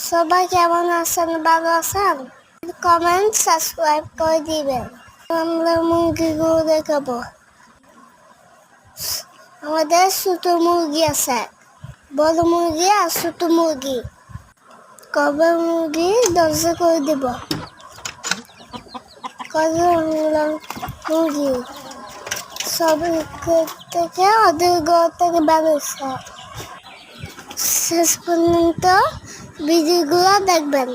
সবাই কেমন আছেন? ভালো আছেন? কমেন্ট সাবস্ক্রাইব করে দিবেন। আমরা মুরগিগুলো দেখাবো। আমাদের ছোট মুরগি আছে, বড় মুরগি আর ছোট মুরগি। কবে মুরগি দরজা করে দেব। মুরগি সব থেকে ওদের ঘর থেকে বেরোচ্ছে। শেষ পর্যন্ত ভিডিওগুলো দেখবেন।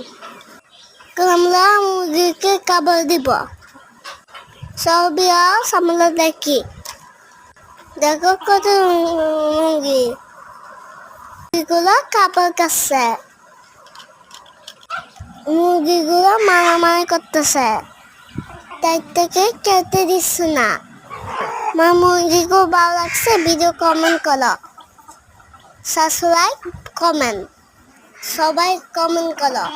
আমরা মুরগিকে খাবার দিব। সবই আমরা দেখি। দেখো কত মুরগি, মুরগিগুলো খাবার খাচ্ছে। মুরগিগুলো মারামারি করতেছে, তাই থেকে খেতে দিচ্ছে না। মুরগিগুলো ভালো লাগছে, ভিডিও কমেন্ট করো, সাবস্ক্রাইব কমেন্ট, সবাই কমেন্ট করো।